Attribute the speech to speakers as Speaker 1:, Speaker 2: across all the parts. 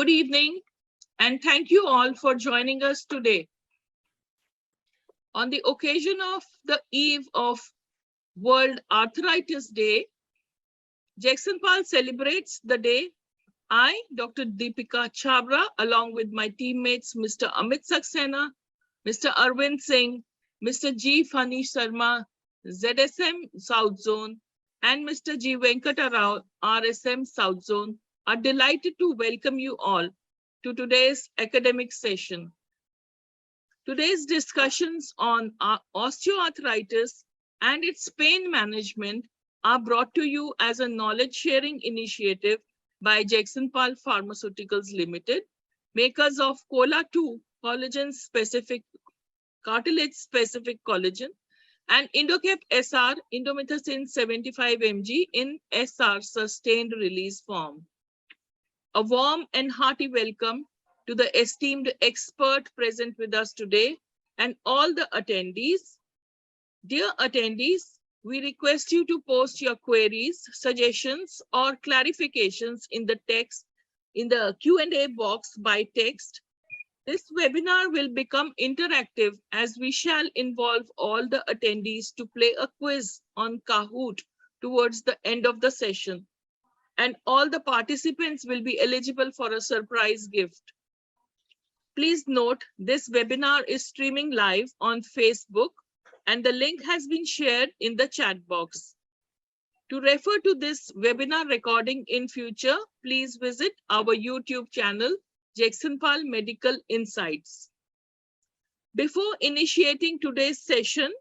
Speaker 1: Good evening, and thank you all for joining us today. On the occasion of the eve of World Arthritis Day, Jagsonpal celebrates the day. I, Dr. Deepika Chabra, along with my teammates, Mr. Amit Saxena, Mr. Arvind Singh, Mr. G. Fani Sharma, ZSM South Zone, and Mr. G. Venkata Rao, RSM South Zone, are delighted to welcome you all to today's academic session. Today's discussions on osteoarthritis and its pain management are brought to you as a knowledge-sharing initiative by Jagsonpal Pharmaceuticals Ltd, makers of Colla 2 collagen-specific, cartilage-specific collagen, and Indocap SR, Indomethacin 75 mg in SR sustained release form. A warm and hearty welcome to the esteemed expert present with us today and all the attendees. Dear attendees, we request you to post your queries, suggestions, or clarifications in the Q&A box by text. This webinar will become interactive as we shall involve all the attendees to play a quiz on Kahoot towards the end of the session, and all the participants will be eligible for a surprise gift. Please note, this webinar is streaming live on Facebook, and the link has been shared in the chat box. To refer to this webinar recording in future, please visit our YouTube channel, Jagsonpal Medical Insights. Before initiating today's session,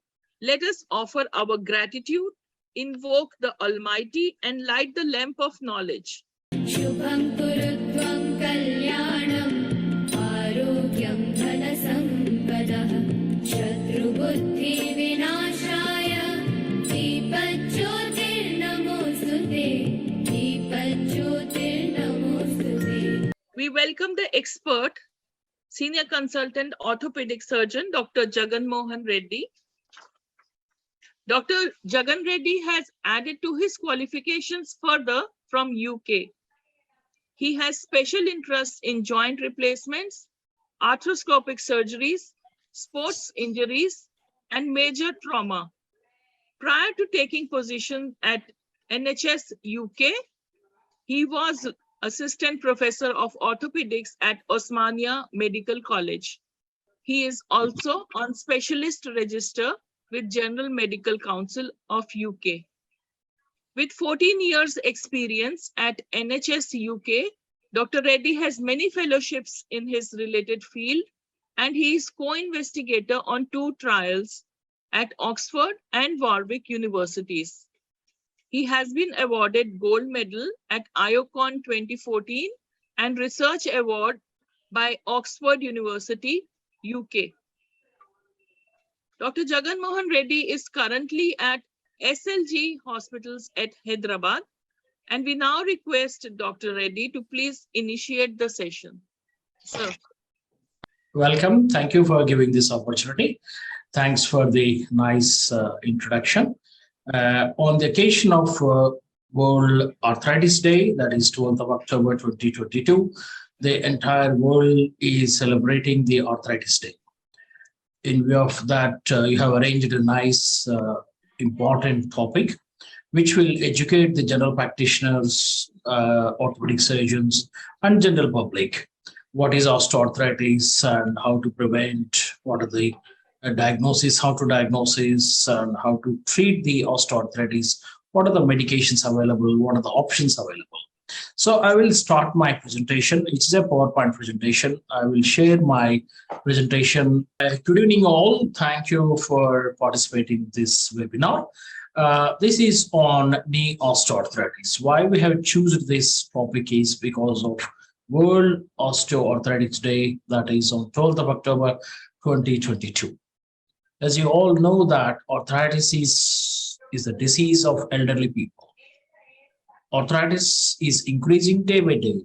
Speaker 1: let us offer our gratitude, invoke the Almighty, and light the lamp of knowledge. Shubham kurutvam kalyanam, arogyam dhana sampadah, shatru buddhi vinashaya, deepajyotir namostute, deepajyotir namostute. We welcome the expert, Senior Consultant Orthopedic Surgeon, Dr. Jagan Mohan Reddy. Dr. Jagan Reddy has added to his qualifications further from UK. He has special interests in joint replacements, arthroscopic surgeries, sports injuries, and major trauma. Prior to taking position at NHS UK, he was Assistant Professor of Orthopaedics at Osmania Medical College. He is also on Specialist Register with General Medical Council of UK. With 14 years experience at NHS UK, Dr. Reddy has many fellowships in his related field, and he is co-investigator on 2 trials at Oxford and Warwick Universities. He has been awarded Gold Medal at IOCON 2014 and Research Award by Oxford University, UK. Dr. Jagan Mohan Reddy is currently at SLG Hospitals at Hyderabad, and we now request Dr. Reddy to please initiate the session. Sir.
Speaker 2: Welcome. Thank you for giving this opportunity. Thanks for the nice introduction. On the occasion of World Arthritis Day, that is 12th of October 2022, the entire world is celebrating the Arthritis Day. In view of that, you have arranged a nice, important topic, which will educate the general practitioners, orthopedic surgeons, and general public. What is osteoarthritis and how to prevent, what are the diagnosis, how to diagnose, and how to treat the osteoarthritis, what are the medications available, what are the options available. So I will start my presentation. It's a PowerPoint presentation. I will share my presentation. Good evening all. Thank you for participating in this webinar. This is on knee osteoarthritis. Why we have chosen this topic is because of World Osteoarthritis Day, that is on 12th of October 2022. As you all know that arthritis is a disease of elderly people. Arthritis is increasing day by day,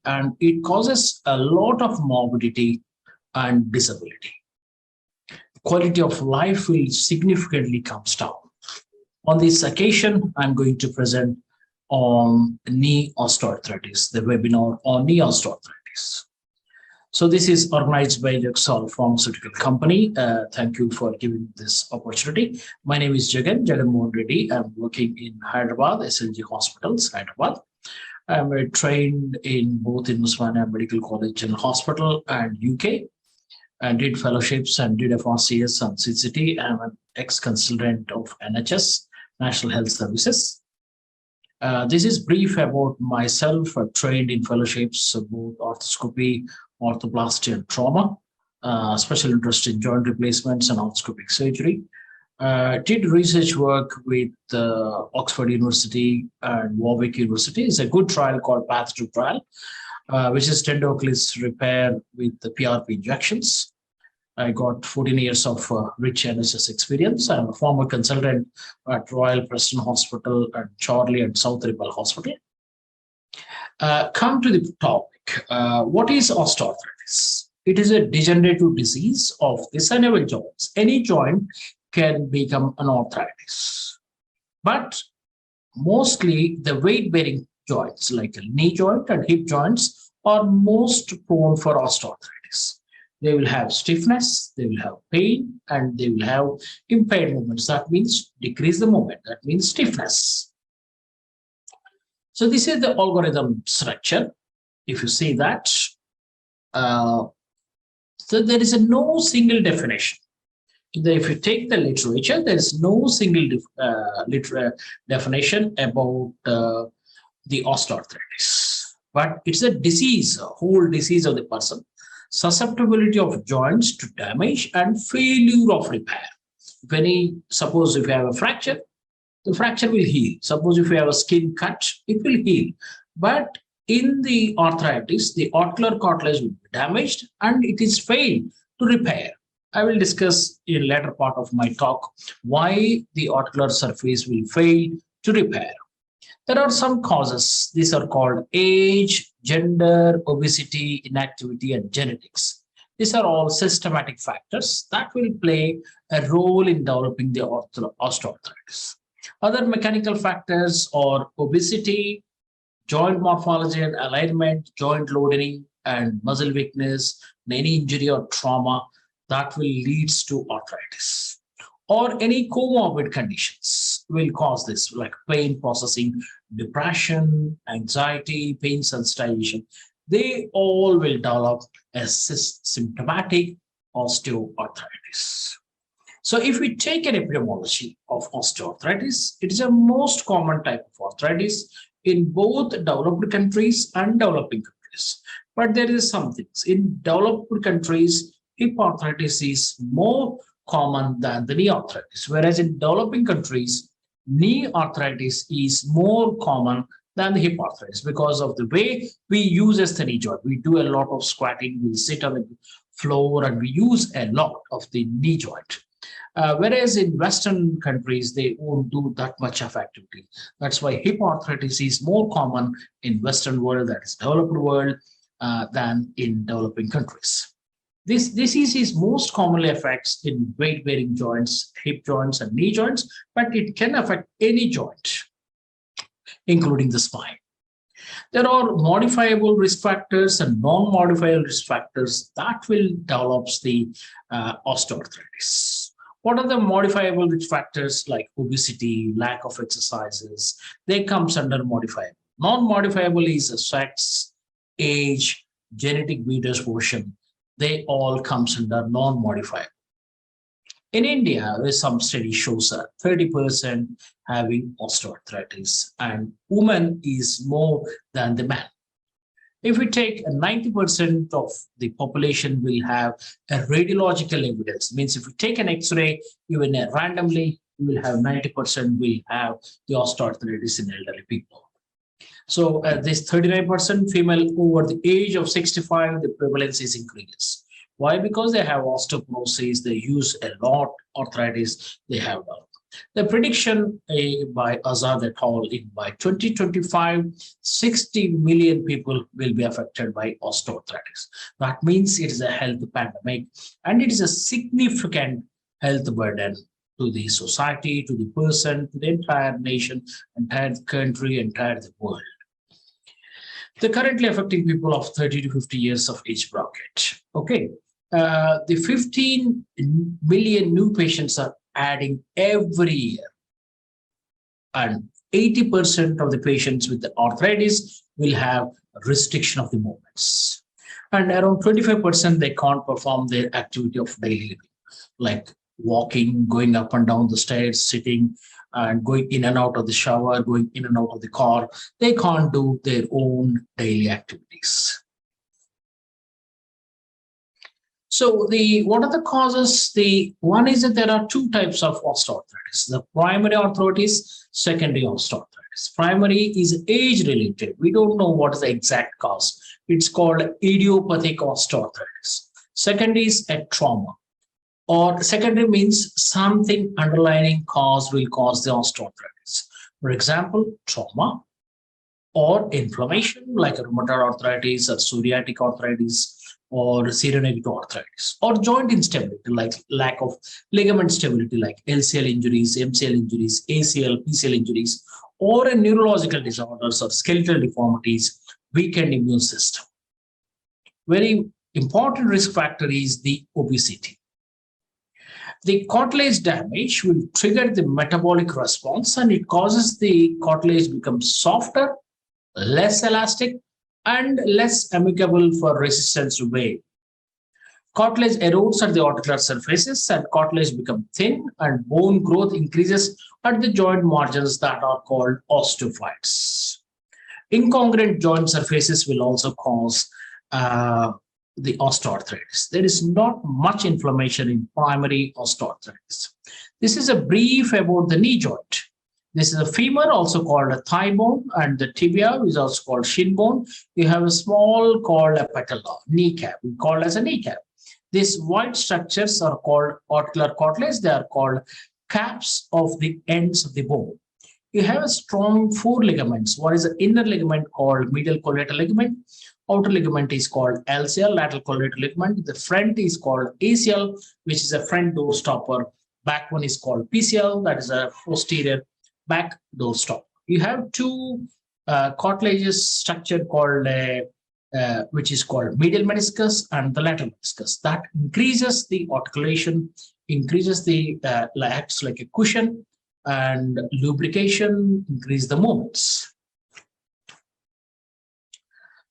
Speaker 2: and it causes a lot of morbidity and disability. Quality of life will significantly comes down. On this occasion, I'm going to present on knee osteoarthritis, the webinar on knee osteoarthritis. So this is organized by Jagsonpal Pharmaceutical Company. Thank you for giving this opportunity. My name is Jagan Mohan Reddy. I'm working in Hyderabad, SLG Hospitals, Hyderabad. I'm trained in both in Usmania Medical College and Hospital and UK, and did fellowships and did FRCS and CCT. I'm an ex-consultant of NHS, National Health Services. This is brief about myself. I've trained in fellowships, both arthroscopy, orthoplasty, and trauma. Special interest in joint replacements and arthroscopic surgery. Did research work with Oxford University and Warwick University. It's a good trial called Path2 trial, which is tendinochleus repair with the PRP injections. I got 14 years of rich NHS experience. I'm a former consultant at Royal Preston Hospital and Chorley and South Ribble Hospital. Come to the topic. What is osteoarthritis? It is a degenerative disease of the synovial joints. Any joint can become an arthritis. But mostly the weight-bearing joints like a knee joint and hip joints are most prone for osteoarthritis. They will have stiffness, they will have pain, and they will have impaired movements. That means decrease the movement. That means stiffness. So this is the algorithm structure. If you see that, so there is no single definition. If you take the literature, there is no single definition about the osteoarthritis. But it's a disease, a whole disease of the person. Susceptibility of joints to damage and failure of repair. Suppose if you have a fracture, the fracture will heal. Suppose if you have a skin cut, it will heal. But in the arthritis, the articular cartilage will be damaged and it is failed to repair. I will discuss in later part of my talk why the articular surface will fail to repair. There are some causes. These are called age, gender, obesity, inactivity, and genetics. These are all systematic factors that will play a role in developing the osteoarthritis. Other mechanical factors are obesity, joint morphology and alignment, joint loading, and muscle weakness, any injury or trauma that will lead to arthritis. Or any comorbid conditions will cause this, like pain processing, depression, anxiety, pain sensitization. They all will develop as symptomatic osteoarthritis. So if we take an epidemiology of osteoarthritis, it is a most common type of arthritis in both developed countries and developing countries. But there is some things. In developed countries, hip arthritis is more common than the knee arthritis, whereas in developing countries, knee arthritis is more common than the hip arthritis because of the way we use as the knee joint. We do a lot of squatting, we sit on the floor, and we use a lot of the knee joint. Whereas in Western countries, they won't do that much of activity. That's why hip arthritis is more common in Western world, that is developed world, than in developing countries. This disease is most commonly affects in weight-bearing joints, hip joints, and knee joints, but it can affect any joint, including the spine. There are modifiable risk factors and non-modifiable risk factors that will develop the osteoarthritis. What are the modifiable risk factors like obesity, lack of exercises? They comes under modifiable. Non-modifiable is sex, age, genetic predisposition. They all comes under non-modifiable. In India, some study shows that 30% having osteoarthritis, and women is more than the man. If we take 90% of the population will have a radiological evidence, means if we take an X-ray, even randomly, you will have 90% will have the osteoarthritis in elderly people. So this 39% female over the age of 65, the prevalence is increased. Why? Because they have osteoporosis, they use a lot arthritis, they have the prediction by Azad et al. By 2025, 60 million people will be affected by osteoarthritis. That means it is a health pandemic and it is a significant health burden to the society, to the person, to the entire nation, entire country, entire the world. They're currently affecting people of 30 to 50 years of age bracket. Okay. The 15 million new patients are adding every year. And 80% of the patients with the arthritis will have restriction of the movements. And around 25% they can't perform their activity of daily living, like walking, going up and down the stairs, sitting, and going in and out of the shower, going in and out of the car. They can't do their own daily activities. So what are the causes? The one is that there are two types of osteoarthritis: the primary arthritis, secondary osteoarthritis. Primary is age related. We don't know what is the exact cause. It's called idiopathic osteoarthritis. Secondary is a trauma, or secondary means something underlying cause will cause the osteoarthritis. For example, trauma or inflammation like rheumatoid arthritis or psoriatic arthritis, or seronegative arthritis, or joint instability like lack of ligament stability like LCL injuries, MCL injuries, ACL, PCL injuries, or a neurological disorders or skeletal deformities, weakened immune system. Very important risk factor is the obesity. The cartilage damage will trigger the metabolic response, and it causes the cartilage become softer, less elastic, and less amicable for resistance to weight. Cartilage erodes at the articular surfaces, and cartilage becomes thin, and bone growth increases at the joint margins that are called osteophytes. Incongruent joint surfaces will also cause the osteoarthritis. There is not much inflammation in primary osteoarthritis. This is a brief about the knee joint. This is a femur, also called a thigh bone, and the tibia is also called shin bone. You have a small called a patella, kneecap, we call as a kneecap. These white structures are called articular cartilage. They are called caps of the ends of the bone. You have a strong four ligaments. One is the inner ligament called medial collateral ligament. Outer ligament is called LCL, lateral collateral ligament. The front is called ACL, which is a front door stopper. Back one is called PCL, that is a posterior back door stop. You have two cartilages structure called which is called medial meniscus and the lateral meniscus. That increases the articulation, increases the acts like a cushion, and lubrication, increase the movements.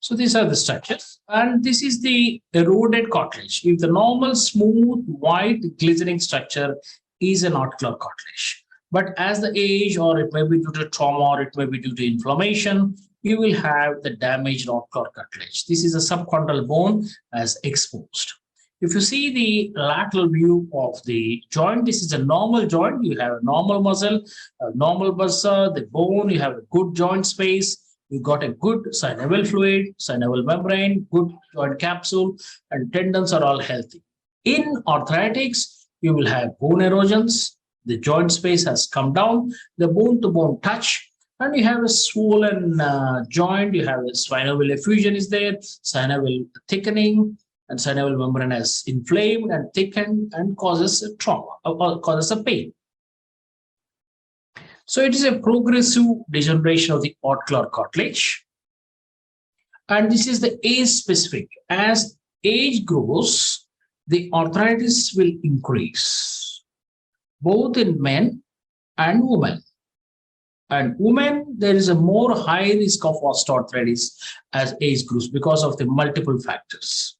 Speaker 2: So these are the structures, and this is the eroded cartilage. If the normal smooth white glistening structure is an articular cartilage, but as the age, or it may be due to trauma, or it may be due to inflammation, you will have the damaged articular cartilage. This is a subchondral bone as exposed. If you see the lateral view of the joint, this is a normal joint. You have a normal muscle, a normal bursa, the bone, you have a good joint space, you got a good synovial fluid, synovial membrane, good joint capsule, and tendons are all healthy. In arthritics, you will have bone erosions, the joint space has come down, the bone-to-bone touch, and you have a swollen joint, you have a synovial effusion is there, synovial thickening, and synovial membrane has inflamed and thickened and causes a trauma or causes a pain. So it is a progressive degeneration of the articular cartilage. And this is the age specific. As age grows, the arthritis will increase, both in men and women. And women, there is a more high risk of osteoarthritis as age grows because of the multiple factors.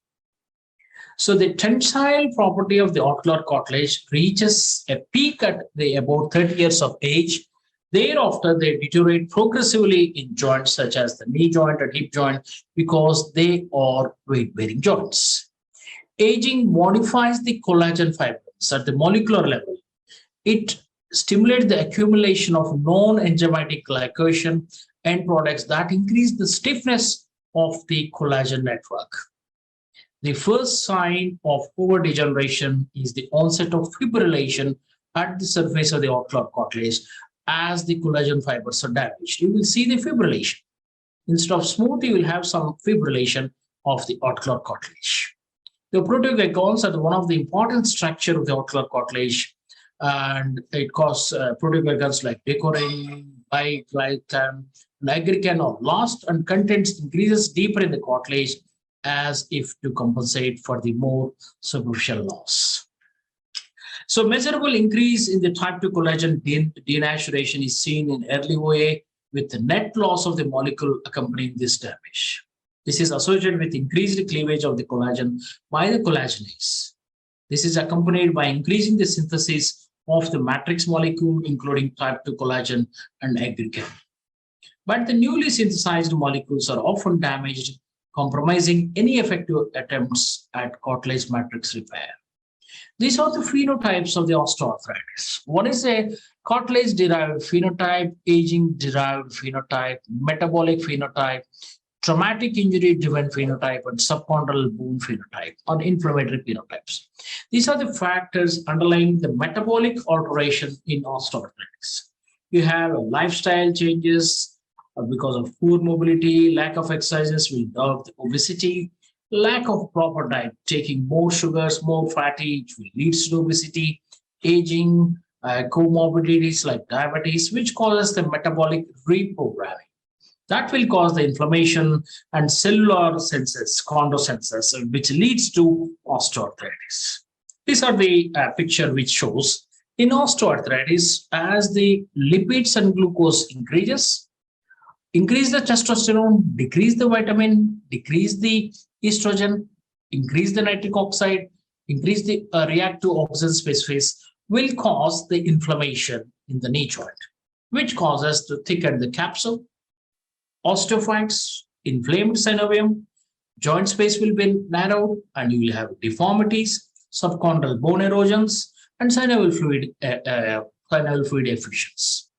Speaker 2: So the tensile property of the articular cartilage reaches a peak at about 30 years of age. Thereafter, they deteriorate progressively in joints such as the knee joint and hip joint because they are weight-bearing joints. Aging modifies the collagen fibers at the molecular level. It stimulates the accumulation of non-enzymatic glycation end products that increase the stiffness of the collagen network. The first sign of over-degeneration is the onset of fibrillation at the surface of the articular cartilage as the collagen fibers are damaged. You will see the fibrillation. Instead of smooth, you will have some fibrillation of the articular cartilage. The proteoglycans are one of the important structure of the articular cartilage, and it causes proteoglycans like decorin, biglycan, nigricane are lost, and contents increases deeper in the cartilage as if to compensate for the more superficial loss. So measurable increase in the type 2 collagen denaturation is seen in early OA with the net loss of the molecule accompanying this damage. This is associated with increased cleavage of the collagen by the collagenase. This is accompanied by increasing the synthesis of the matrix molecule, including type 2 collagen and aggregate. But the newly synthesized molecules are often damaged, compromising any effective attempts at cartilage matrix repair. These are the phenotypes of the osteoarthritis. One is a cartilage-derived phenotype, aging-derived phenotype, metabolic phenotype, traumatic injury-driven phenotype, and subchondral bone phenotype, or inflammatory phenotypes. These are the factors underlying the metabolic alteration in osteoarthritis. You have lifestyle changes because of poor mobility, lack of exercises will develop obesity, lack of proper diet, taking more sugars, more fatty, which leads to obesity, aging, comorbidities like diabetes, which causes the metabolic reprogramming. That will cause the inflammation and cellular senses, chondrosenses, which leads to osteoarthritis. These are the picture which shows in osteoarthritis as the lipids and glucose increase the testosterone, decrease the vitamin, decrease the estrogen, increase the nitric oxide, increase the reactive oxygen species, will cause the inflammation in the knee joint, which causes to thicken the capsule, osteophytes, inflamed synovium, joint space will be narrowed, and you will have deformities, subchondral bone erosions, and synovial fluid effusions.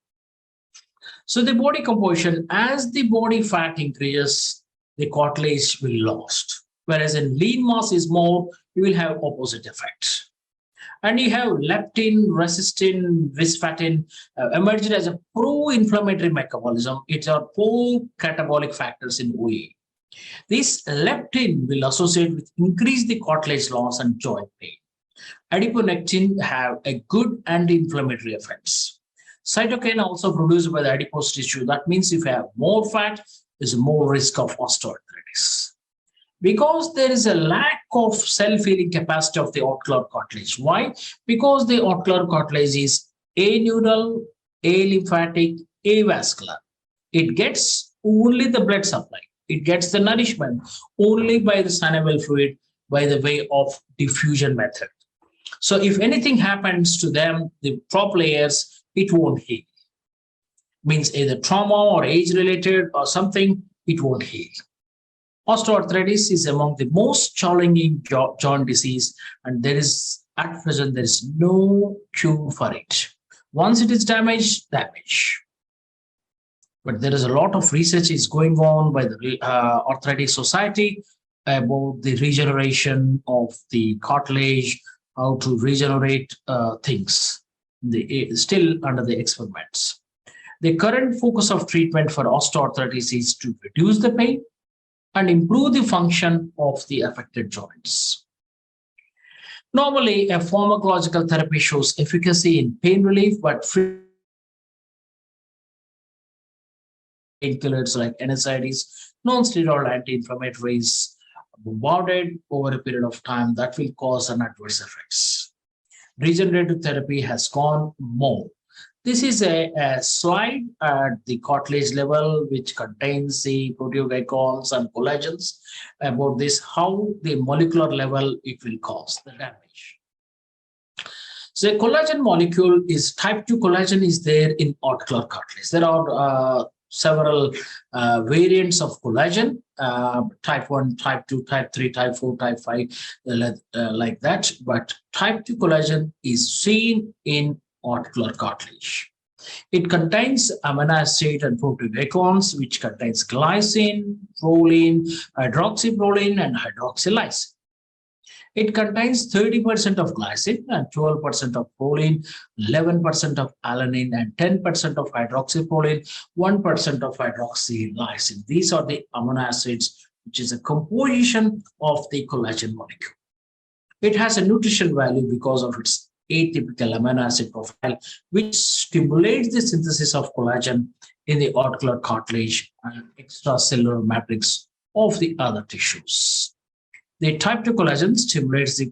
Speaker 2: So the body composition, as the body fat increases, the cartilage will lost. Whereas in lean mass is more, you will have opposite effects. And you have leptin, resistin, visfatin emerged as a pro-inflammatory metabolism. It's our pro-catabolic factors in OA. This leptin will associate with increase the cartilage loss and joint pain. Adiponectin have a good anti-inflammatory effects. Cytokine also produced by the adipose tissue. That means if you have more fat, there's more risk of osteoarthritis. Because there is a lack of self-healing capacity of the ocular cartilage. Why? Because the ocular cartilage is aneural, alymphatic, avascular. It gets only the blood supply. It gets the nourishment only by the synovial fluid by the way of diffusion method. So if anything happens to them, the prop layers, it won't heal. Means either trauma or age-related or something, it won't heal. Osteoarthritis is among the most challenging joint disease, and at present there is no cure for it. Once it is damaged. But there is a lot of research is going on by the Arthritis Society about the regeneration of the cartilage, how to regenerate things. Still under the experiments. The current focus of treatment for osteoarthritis is to reduce the pain and improve the function of the affected joints. Normally, a pharmacological therapy shows efficacy in pain relief, but painkillers like NSAIDs, non-steroidal anti-inflammatories, bombarded over a period of time, that will cause an adverse effects. Regenerative therapy has gone more. This is a slide at the cartilage level, which contains the proteoglycans and collagens about this, how the molecular level it will cause the damage. So a collagen molecule is type 2 collagen is there in ocular cartilage. There are several variants of collagen, type 1, type 2, type 3, type 4, type 5, like that. But type 2 collagen is seen in ocular cartilage. It contains amino acid and proteoglycans, which contains glycine, proline, hydroxyproline, and hydroxylysine. It contains 30% of glycine and 12% of proline, 11% of alanine, and 10% of hydroxyproline, 1% of hydroxylysine. These are the amino acids, which is a composition of the collagen molecule. It has a nutrition value because of its atypical amino acid profile, which stimulates the synthesis of collagen in the articular cartilage and extracellular matrix of the other tissues. The type 2 collagen stimulates the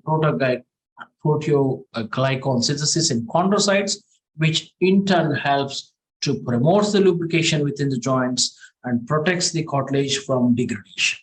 Speaker 2: proteoglycan synthesis in chondrocytes, which in turn helps to promote the lubrication within the joints and protects the cartilage from degradation.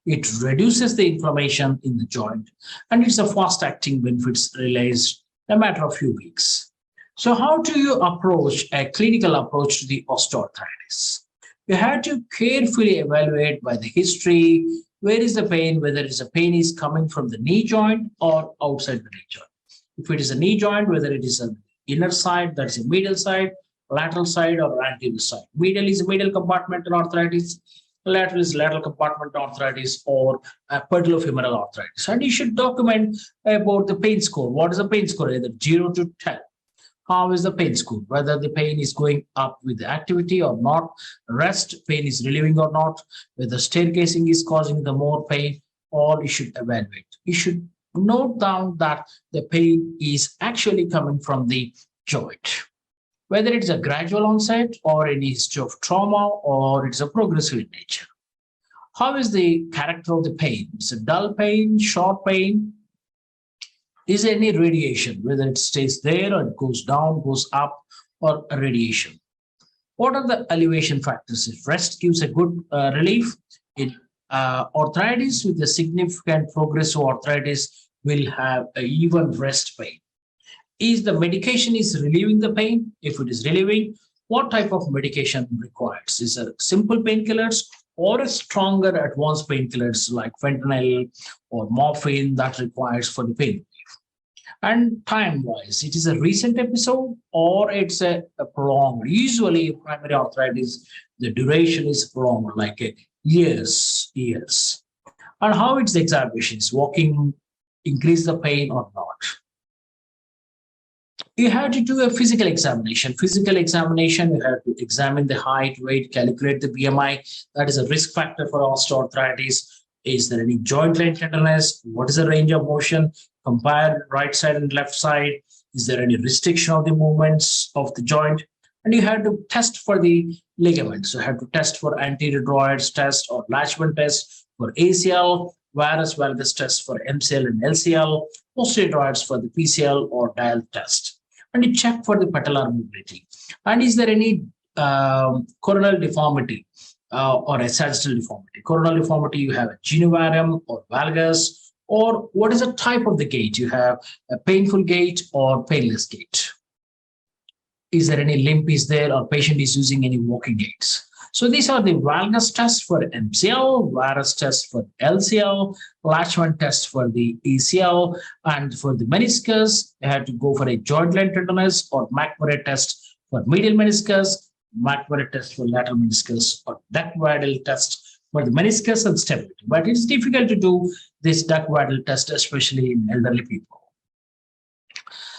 Speaker 2: It reduces the inflammation in the joint, and it's a fast-acting benefits realized in a matter of few weeks. So how do you approach a clinical approach to the osteoarthritis? You have to carefully evaluate by the history, where is the pain, whether it's a pain is coming from the knee joint or outside the knee joint. If it is a knee joint, whether it is an inner side, that's a medial side, lateral side, or anterior side. Medial is medial compartmental arthritis, lateral is lateral compartmental arthritis, or patellofemoral arthritis. And you should document about the pain score. What is the pain score? Either 0 to 10. How is the pain score? Whether the pain is going up with the activity or not, rest, pain is relieving or not, whether staircasing is causing the more pain, or you should evaluate. You should note down that the pain is actually coming from the joint. Whether it's a gradual onset or any history of trauma or it's a progressive in nature. How is the character of the pain? It's a dull pain, short pain. Is there any radiation, whether it stays there or it goes down, goes up, or a radiation? What are the elevation factors? If rest gives a good relief, in arthritis with a significant progressive arthritis will have a even rest pain. Is the medication is relieving the pain? If it is relieving, what type of medication requires? Is it simple painkillers or a stronger advanced painkillers like fentanyl or morphine that requires for the pain? And time-wise, it is a recent episode or it's a prolonged. Usually, primary arthritis, the duration is prolonged, like years. And how it's the exacerbations, walking increase the pain or not? You have to do a physical examination. Physical examination, you have to examine the height, weight, calculate the BMI. That is a risk factor for osteoarthritis. Is there any joint line tenderness? What is the range of motion? Compare right side and left side. Is there any restriction of the movements of the joint? And you have to test for the ligaments. You have to test for anterior droids test or Latchman test for ACL, varus valgus test for MCL and LCL, posterior droids for the PCL or dial test. And you check for the patellar mobility. And is there any coronal deformity or a sagittal deformity? Coronal deformity, you have a geniovarium or valgus, or what is the type of the gait? You have a painful gait or painless gait. Is there any limp is there or patient is using any walking aids? So these are the valgus tests for MCL, varus test for LCL, Latchman test for the ACL, and for the meniscus, you have to go for a joint line tenderness or McMurray test for medial meniscus, McMurray test for lateral meniscus, or Duck-Waddell test for the meniscus and stability. But it's difficult to do this Duck-Waddell test, especially in elderly people.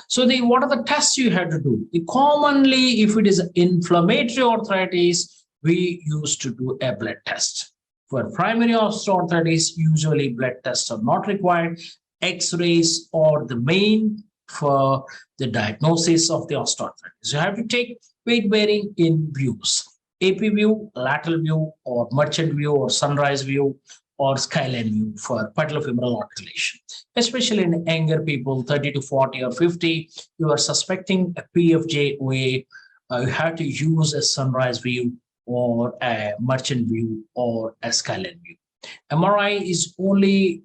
Speaker 2: So what are the tests you have to do? Commonly, if it is inflammatory arthritis, we used to do a blood test. For primary osteoarthritis, usually blood tests are not required. X-rays are the main for the diagnosis of the osteoarthritis. You have to take weight bearing in views: AP view, lateral view, or merchant view, or sunrise view, or skyline view for patellofemoral articulation. Especially in younger people, 30 to 40 or 50, you are suspecting a PFJ OA, you have to use a sunrise view or a merchant view or a skyline view. MRI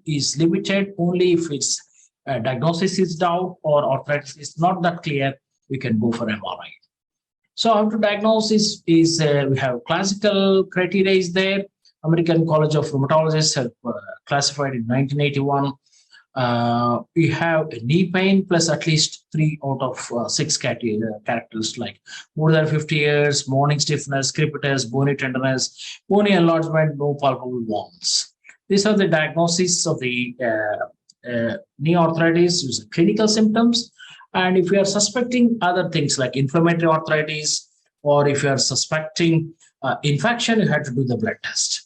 Speaker 2: is limited only if its diagnosis is doubt or arthritis is not that clear, we can go for MRI. So how to diagnose is we have classical criteria is there. American College of Rheumatologists have classified in 1981. We have a knee pain plus at least 3 out of 6 characters like more than 50 years, morning stiffness, crepitus, bony tenderness, bony enlargement, no palpable wounds. These are the diagnoses of the knee arthritis, use clinical symptoms. And if you are suspecting other things like inflammatory arthritis, or if you are suspecting infection, you have to do the blood test.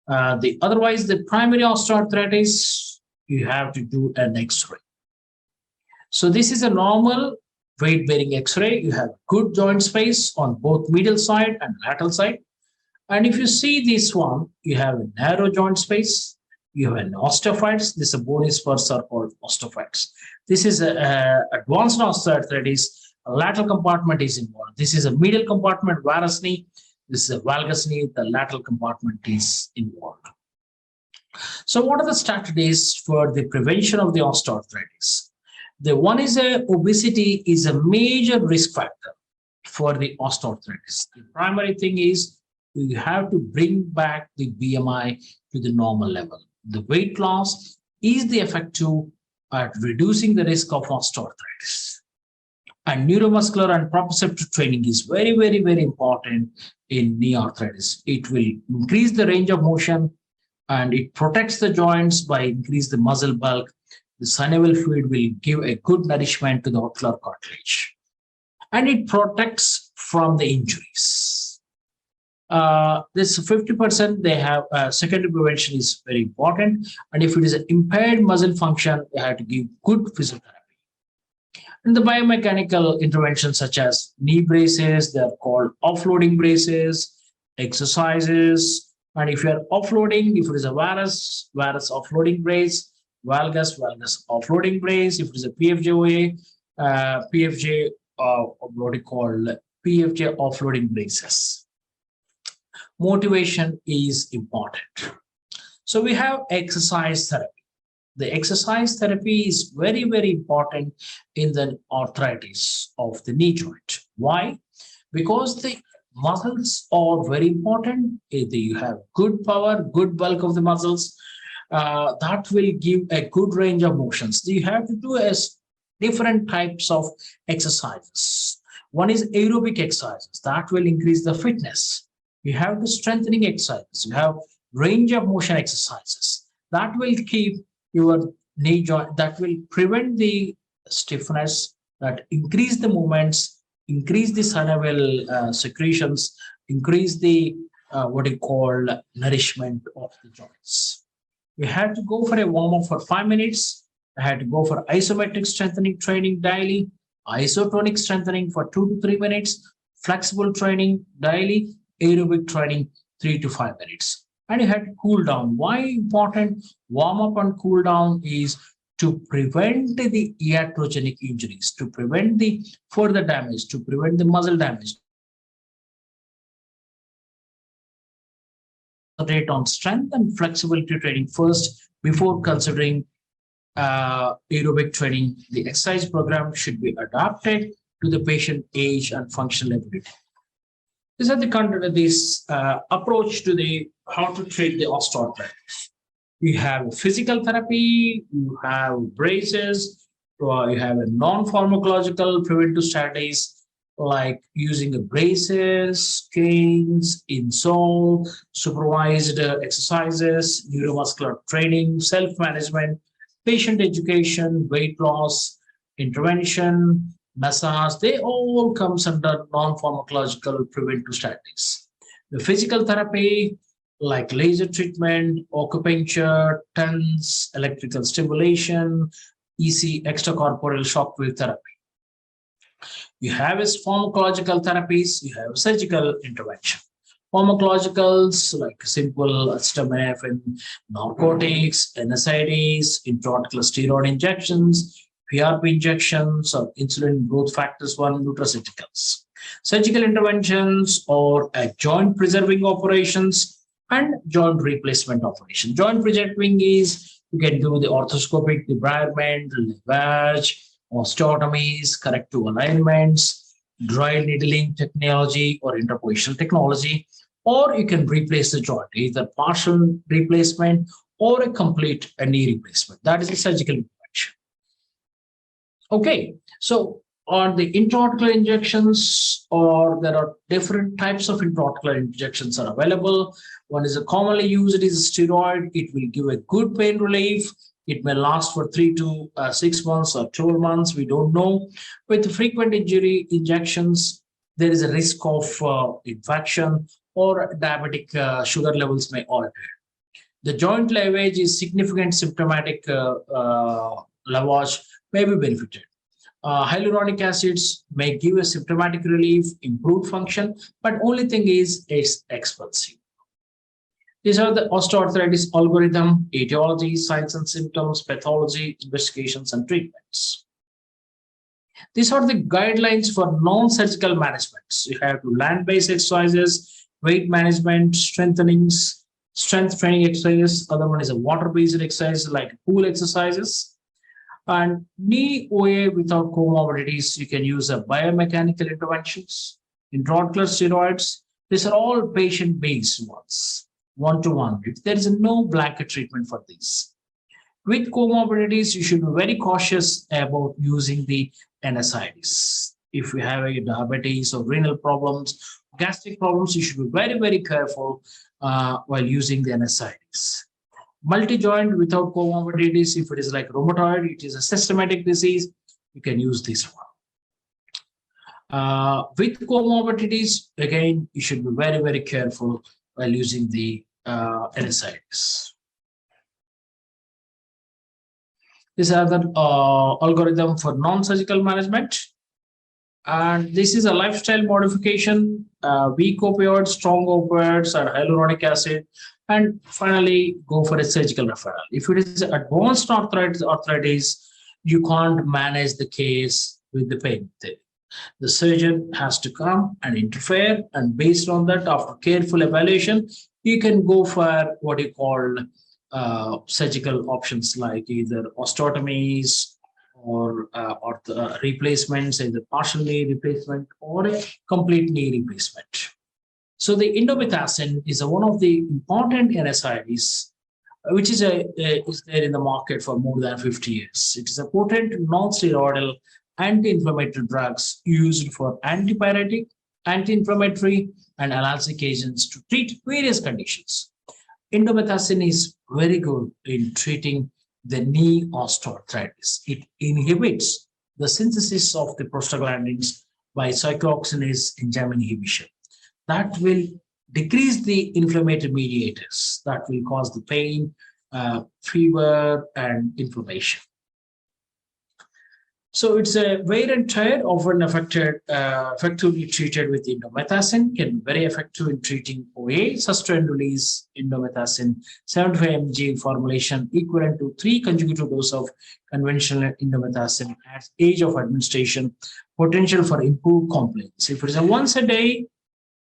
Speaker 2: Otherwise, the primary osteoarthritis, you have to do an X-ray. So this is a normal weight-bearing X-ray. You have good joint space on both medial side and lateral side. And if you see this one, you have a narrow joint space. You have an osteophytes. This is a bony spurs are called osteophytes. This is a advanced osteoarthritis. A lateral compartment is involved. This is a medial compartment, varus knee. This is a valgus knee. The lateral compartment is involved. So what are the strategies for the prevention of the osteoarthritis? The one is obesity is a major risk factor for the osteoarthritis. The primary thing is you have to bring back the BMI to the normal level. The weight loss is the effective at reducing the risk of osteoarthritis. And neuromuscular and proprioceptive training is very, very, very important in knee arthritis. It will increase the range of motion and it protects the joints by increase the muscle bulk. The synovial fluid will give a good nourishment to the ocular cartilage. And it protects from the injuries. This 50% they have secondary prevention is very important. And if it is an impaired muscle function, they have to give good physiotherapy. And the biomechanical interventions such as knee braces, they are called offloading braces, exercises. And if you are offloading, if it is a varus offloading brace, valgus offloading brace. If it is a PFJ what we call PFJ offloading braces. Motivation is important. So we have exercise therapy. The exercise therapy is very, very important in the arthritis of the knee joint. Why? Because the muscles are very important. You have good power, good bulk of the muscles. That will give a good range of motions. You have to do different types of exercises. One is aerobic exercises. That will increase the fitness. You have to strengthening exercises. You have range of motion exercises. That will keep your knee joint, that will prevent the stiffness, that increase the movements, increase the synovial secretions, increase the what you call nourishment of the joints. You had to go for a warm-up for 5 minutes. I had to go for isometric strengthening training daily, isotonic strengthening for 2 to 3 minutes, flexible training daily, aerobic training 3 to 5 minutes. And you had to cool down. Why important warm up and cool down is to prevent the iatrogenic injuries, to prevent the further damage, to prevent the muscle damage. Concentrate on strength and flexibility training first before considering aerobic training. The exercise program should be adapted to the patient age and functional ability. This is this approach to the how to treat the osteoarthritis. You have physical therapy, you have braces, you have a non-pharmacological preventive strategies like using the braces, canes, insole, supervised exercises, neuromuscular training, self-management, patient education, weight loss, intervention, massage, they all comes under non-pharmacological preventive strategies. The physical therapy, like laser treatment, acupuncture, TENS, electrical stimulation, EC, extracorporeal shockwave therapy. You have is pharmacological therapies, you have surgical intervention. Pharmacologicals like simple acetaminophen, narcotics, NSAIDs, intraarticular steroid injections, PRP injections, or insulin growth factors 1 nutraceuticals. Surgical interventions or joint preserving operations and joint replacement operation. Joint preserving is you can do the orthoscopic debridement, lavage, osteotomies, corrective alignments, dry needling technology or interpositional technology, or you can replace the joint, either partial replacement or a complete knee replacement. That is a surgical intervention. Okay, so on the intraarticular injections, or there are different types of intraarticular injections are available. One is a commonly used is a steroid. It will give a good pain relief. It may last for 3 to 6 months or 12 months. We don't know. With frequent injury injections, there is a risk of infection or diabetic sugar levels may alter. The joint lavage is significant symptomatic lavage may be benefited. Hyaluronic acids may give a symptomatic relief, improved function, but only thing is it's expensive. These are the osteoarthritis algorithm, etiology, signs and symptoms, pathology, investigations, and treatments. These are the guidelines for non-surgical management. You have to land-based exercises, weight management, strength training exercises. Other one is a water-based exercise like pool exercises. And knee OA without comorbidities, you can use a biomechanical interventions, intraocular steroids. These are all patient-based ones, one-to-one. There is no blanket treatment for these. With comorbidities, you should be very cautious about using the NSAIDs. If you have a diabetes or renal problems, gastric problems, you should be very, very careful while using the NSAIDs. Multi-joint without comorbidities, if it is like rheumatoid, it is a systematic disease, you can use this one. With comorbidities, again, you should be very, very careful while using the NSAIDs. These are the algorithm for non-surgical management. And this is a lifestyle modification, weak opioids, strong opioids, or hyaluronic acid. And finally, go for a surgical referral. If it is advanced arthritis, you can't manage the case with the pain. The surgeon has to come and interfere. And based on that, after careful evaluation, you can go for what you call surgical options like either osteotomies or the replacements, either partial knee replacement or a complete knee replacement. So the Indomethacin is one of the important NSAIDs, which is there in the market for more than 50 years. It is a potent non-steroidal anti-inflammatory drugs used for antipyretic, anti-inflammatory, and analgesic agents to treat various conditions. Indomethacin is very good in treating the knee osteoarthritis. It inhibits the synthesis of the prostaglandins by cyclooxygenase enzyme inhibition. That will decrease the inflammatory mediators that will cause the pain, fever, and inflammation. So it's a wear and tear, often effectively treated with Indomethacin, can be very effective in treating OA, sustained release Indomethacin, 75 mg formulation equivalent to 3 consecutive doses of conventional Indomethacin at age of administration, potential for improved compliance. If it is a once a day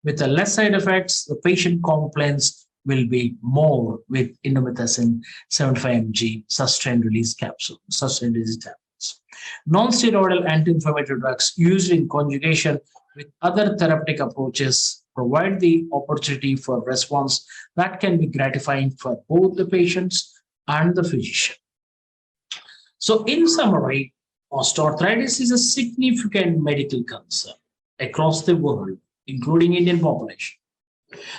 Speaker 2: with a less side effects, the patient compliance will be more with Indomethacin 75 mg sustained release capsule, sustained release tablet. Non-steroidal anti-inflammatory drugs used in conjugation with other therapeutic approaches provide the opportunity for response that can be gratifying for both the patients and the physician. So in summary, osteoarthritis is a significant medical concern across the world, including Indian population.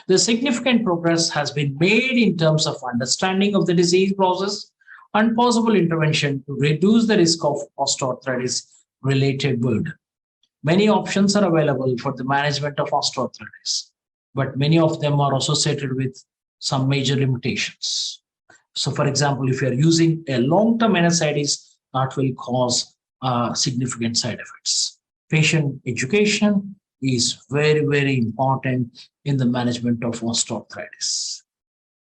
Speaker 2: The significant progress has been made in terms of understanding of the disease process and possible intervention to reduce the risk of osteoarthritis-related burden. Many options are available for the management of osteoarthritis, but many of them are associated with some major limitations. So, for example, if you are using a long-term NSAIDs, that will cause significant side effects. Patient education is very, very important in the management of osteoarthritis.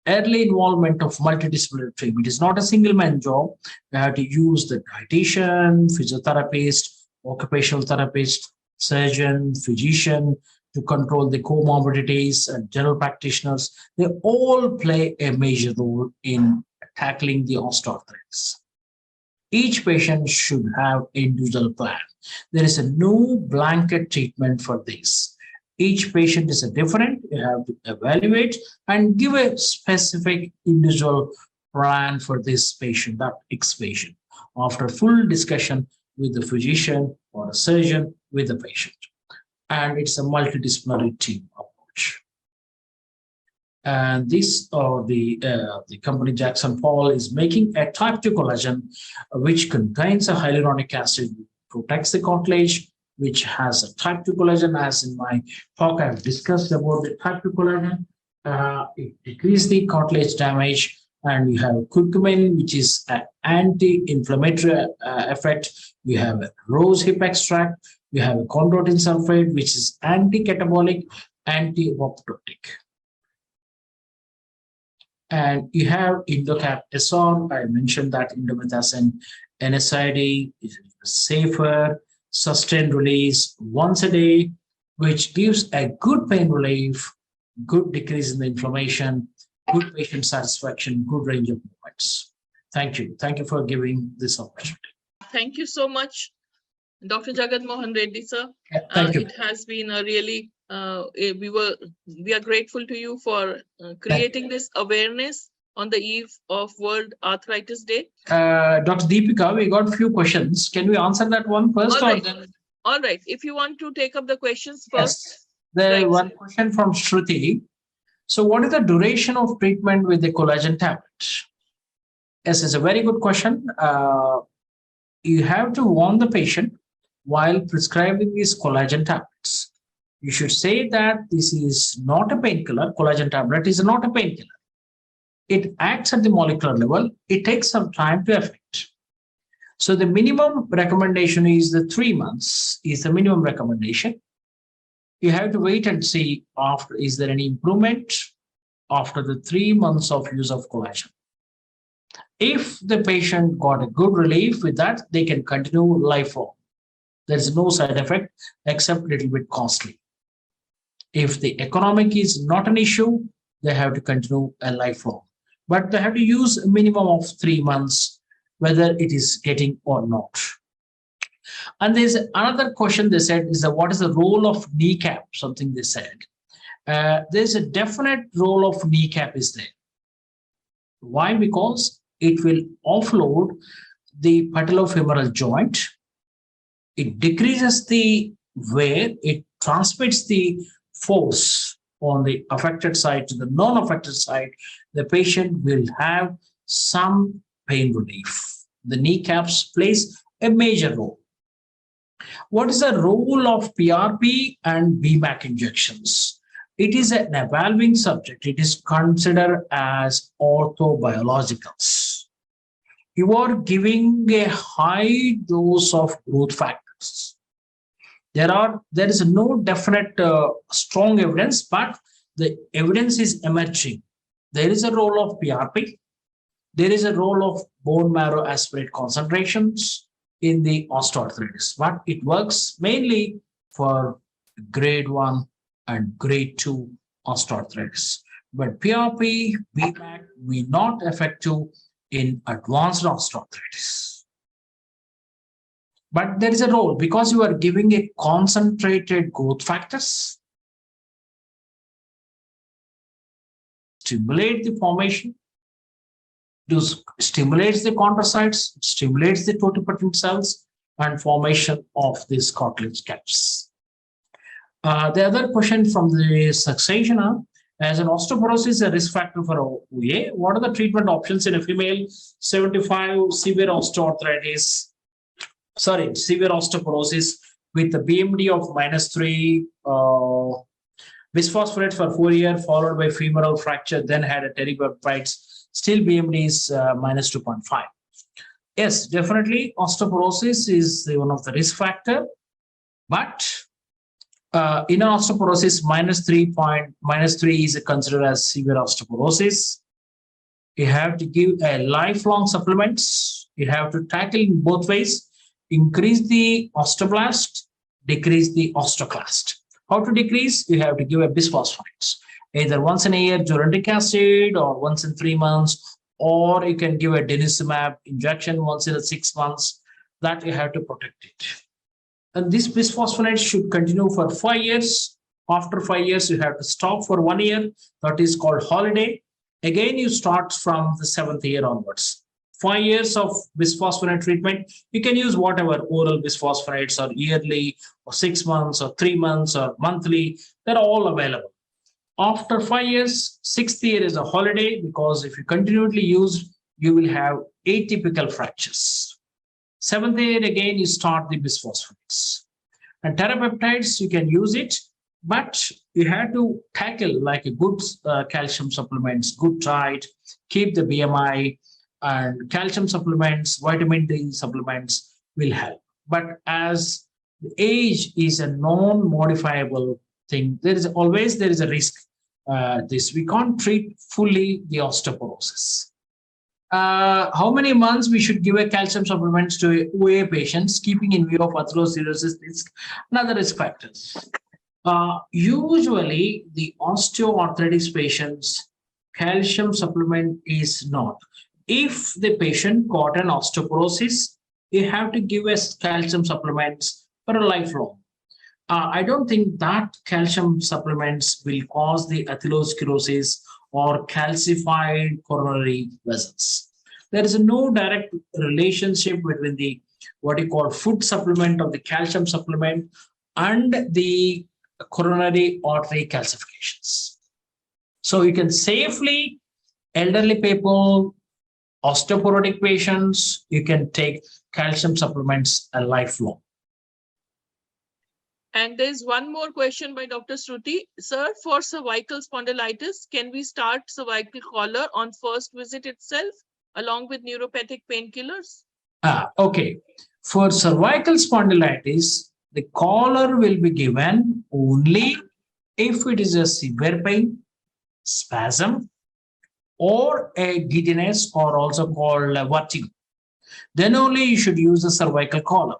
Speaker 2: Early involvement of multidisciplinary team. It is not a single-man job. You have to use the dietitian, physiotherapist, occupational therapist, surgeon, physician to control the comorbidities, and general practitioners. They all play a major role in tackling the osteoarthritis. Each patient should have an individual plan. There is no blanket treatment for this. Each patient is different. You have to evaluate and give a specific individual plan for this patient, that X patient, after full discussion with the physician or a surgeon with the patient. And it's a multidisciplinary team approach. And this, the company Jagsonpal is making a type 2 collagen, which contains a hyaluronic acid, protects the cartilage, which has a type 2 collagen. As in my talk, I've discussed about the type 2 collagen. It decreases the cartilage damage and you have curcumin, which is an anti-inflammatory effect. You have a rose hip extract. You have a chondroitin sulfate, which is anti-catabolic, anti-apoptotic. And you have Indocap SR. I mentioned that Indomethacin NSAID is safer, sustained release once a day, which gives a good pain relief, good decrease in the inflammation, good patient satisfaction, good range of movements. Thank you. Thank you for giving this opportunity.
Speaker 1: Thank you so much, Dr. Jagan Mohan Reddy, sir.
Speaker 2: Thank you.
Speaker 1: It has been a really, we are grateful to you for creating this awareness on the eve of World Arthritis Day.
Speaker 2: Dr. Deepika, we got a few questions. Can we answer that one first?
Speaker 1: All right.
Speaker 2: Then...
Speaker 1: All right. If you want to take up the questions first.
Speaker 2: Yes. There one question from Shruti. So what is the duration of treatment with the collagen tablet? Yes, it's a very good question. You have to warn the patient while prescribing these collagen tablets. You should say that this is not a painkiller. Collagen tablet is not a painkiller. It acts at the molecular level. It takes some time to affect. So the minimum recommendation is the 3 months is the minimum recommendation. You have to wait and see after is there any improvement after the 3 months of use of collagen. If the patient got a good relief with that, they can continue lifelong. There's no side effect except a little bit costly. If the economic is not an issue, they have to continue a lifelong. But they have to use a minimum of 3 months, whether it is getting or not. And there's another question they said is that what is the role of kneecap? Something they said. There's a definite role of kneecap is there. Why? Because it will offload the patellofemoral joint. It decreases the wear. It transmits the force on the affected side to the non-affected side. The patient will have some pain relief. The kneecaps plays a major role. What is the role of PRP and BMAC injections? It is an evolving subject. It is considered as orthobiologicals. You are giving a high dose of growth factors. There is no definite strong evidence, but the evidence is emerging. There is a role of PRP. There is a role of bone marrow aspirate concentrations in the osteoarthritis, but it works mainly for grade 1 and grade 2 osteoarthritis. But PRP, BMAC may not effective in advanced osteoarthritis. But there is a role because you are giving a concentrated growth factors, stimulate the formation, stimulates the chondrocytes, stimulates the totipotent cells and formation of these cartilage caps. The other question from the succession, as an osteoporosis is a risk factor for OA, what are the treatment options in a female 75 severe osteoarthritis, severe osteoporosis with the BMD of -3, bisphosphonate for 4 years, followed by femoral fracture, then had a pterygopites. Still BMD is -2.5. Yes, definitely osteoporosis is one of the risk factor, but in an osteoporosis, -3 is considered as severe osteoporosis. You have to give a lifelong supplements. You have to tackle in both ways, increase the osteoblast, decrease the osteoclast. How to decrease? You have to give a bisphosphonates, either once in a year uronic acid or once in 3 months, or you can give a denosumab injection once in 6 months. That you have to protect it. And this bisphosphonates should continue for 5 years. After 5 years, you have to stop for 1 year. That is called holiday. Again, you start from the 7th year onwards. 5 years of bisphosphonate treatment, you can use whatever oral bisphosphonates or yearly or 6 months or 3 months or monthly. They're all available. After 5 years, 6th year is a holiday because if you continually use, you will have atypical fractures. 7th year, again, you start the bisphosphonates. And terapeptides, you can use it, But you have to tackle like a good calcium supplements, good diet, keep the BMI, and calcium supplements, vitamin D supplements will help. But as the age is a non-modifiable thing, there is a risk. This we can't treat fully the osteoporosis. How many months we should give a calcium supplements to OA patients, keeping in view of atherosclerosis risk and other risk factors. Usually, the osteoarthritis patients, calcium supplement is not. If the patient got an osteoporosis, you have to give us calcium supplements for a lifelong. I don't think that calcium supplements will cause the atherosclerosis or calcified coronary vessels. There is no direct relationship between the what you call food supplement of the calcium supplement and the coronary artery calcifications. So you can safely, elderly people, osteoporotic patients, you can take calcium supplements a lifelong.
Speaker 1: And there's one more question by Dr. Shruti. Sir, for cervical spondylitis, can we start cervical collar on first visit itself along with neuropathic painkillers?
Speaker 2: Okay. For cervical spondylitis, the collar will be given only if it is a severe pain, spasm, or a giddiness, or also called vertigo. Then only you should use the cervical collar.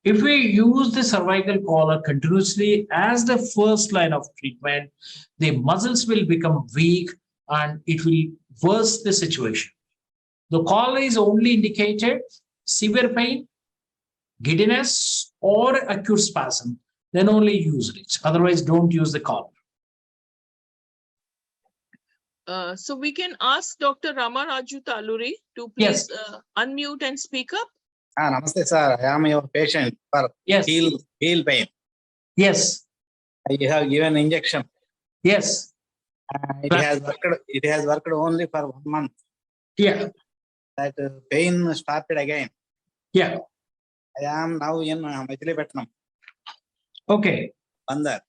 Speaker 2: If we use the cervical collar continuously as the first line of treatment, the muscles will become weak and it will worsen the situation. The collar is only indicated severe pain, giddiness, or acute spasm. Then only use it. Otherwise, don't use the collar.
Speaker 1: So we can ask Dr. Rama Raju Taluri to please unmute and speak up.
Speaker 3: Namaste, sir. I am your patient for heel pain.
Speaker 2: Yes.
Speaker 3: You have given injection.
Speaker 2: Yes.
Speaker 3: It has worked only for 1 month.
Speaker 2: Yeah.
Speaker 3: That pain started again.
Speaker 2: Yeah.
Speaker 3: I am now in Machilipatnam.
Speaker 2: Okay.
Speaker 3: Bandar.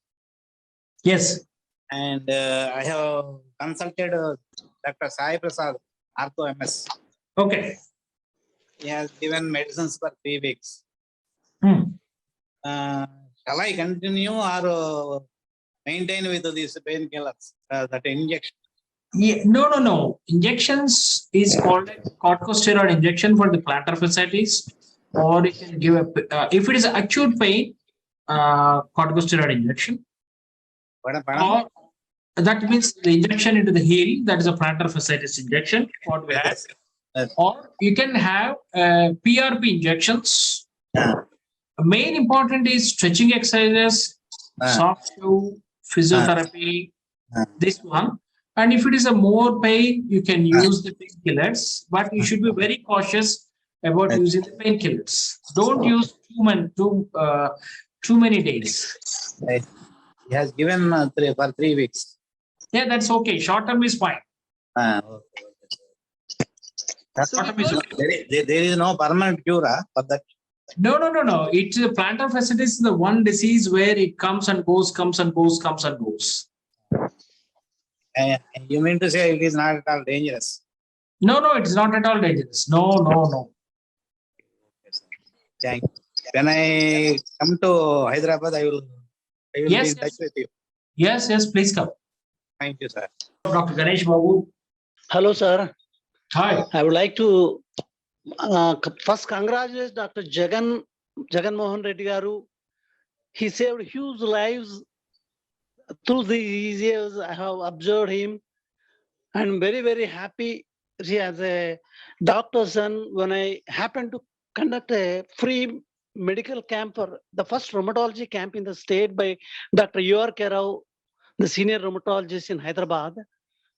Speaker 2: Yes.
Speaker 3: And I have consulted Dr. Sai Prasad, Ortho MS.
Speaker 2: Okay.
Speaker 3: He has given medicines for 3 weeks.
Speaker 2: Hmm.
Speaker 3: Shall I continue or maintain with these painkillers, that injection?
Speaker 2: Yeah, no. Injections is called a corticosteroid injection for the plantar fasciitis, or you can give a if it is acute pain, corticosteroid injection. Or that means the injection into the heel, that is a plantar fasciitis injection, what we have. Or you can have PRP injections. Main important is stretching exercises, soft tissue, physiotherapy, this one. And if it is a more pain, you can use the painkillers, but you should be very cautious about using the painkillers. Don't use too many days.
Speaker 3: He has given for 3 weeks.
Speaker 2: Yeah, that's okay. Short term is fine.
Speaker 3: Okay.
Speaker 1: So
Speaker 3: there is no permanent cure for that.
Speaker 2: No. It's a plantar fasciitis is the one disease where it comes and goes, comes and goes, comes and goes.
Speaker 3: You mean to say it is not at all dangerous?
Speaker 2: No, it's not at all dangerous. No.
Speaker 3: Thank you. When I come to Hyderabad, I will be in touch with you.
Speaker 2: Yes, please come.
Speaker 3: Thank you, sir.
Speaker 2: Dr. Ganesh Babu.
Speaker 4: Hello, sir.
Speaker 2: Hi.
Speaker 4: I would like to first congratulate Dr. Jagan Mohan Reddy Garu. He saved huge lives through these years. I have observed him. I'm very, very happy as a doctor's son when I happened to conduct a free medical camp for the first rheumatology camp in the state by Dr. U.R. Kerao, the senior rheumatologist in Hyderabad.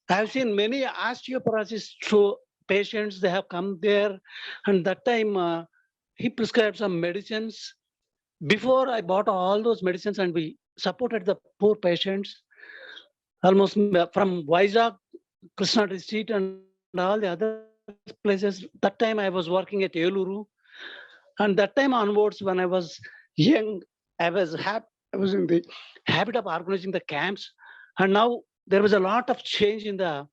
Speaker 4: I have seen many osteoporosis patients. They have come there, and that time he prescribed some medicines. Before I bought all those medicines, and we supported the poor patients almost from Vizag, Krishna district, and all the other places. That time I was working at Eluru, and that time onwards, when I was young, I was was in the habit of organizing the camps, and now there was a lot of change in the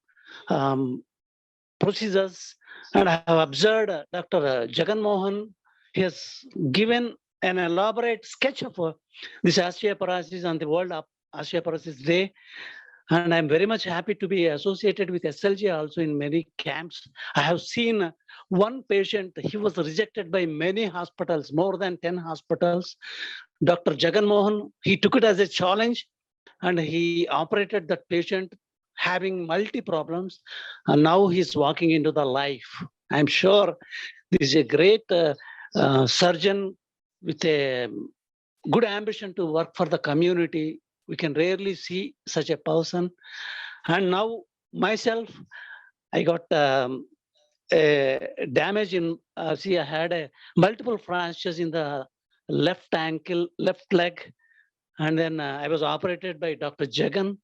Speaker 4: procedures. And I have observed Dr. Jagan Mohan. He has given an elaborate sketch of this osteoporosis on the World Osteoporosis Day. And I'm very much happy to be associated with SLG also in many camps. I have seen one patient, he was rejected by many hospitals, more than 10 hospitals. Dr. Jagan Mohan, he took it as a challenge and he operated that patient having multi problems. And now he's walking into the life. I'm sure this is a great surgeon with a good ambition to work for the community. We can rarely see such a person. And now myself, I got a damage in, I had a multiple fractures in the left ankle, left leg. And then I was operated by Dr. Jagan.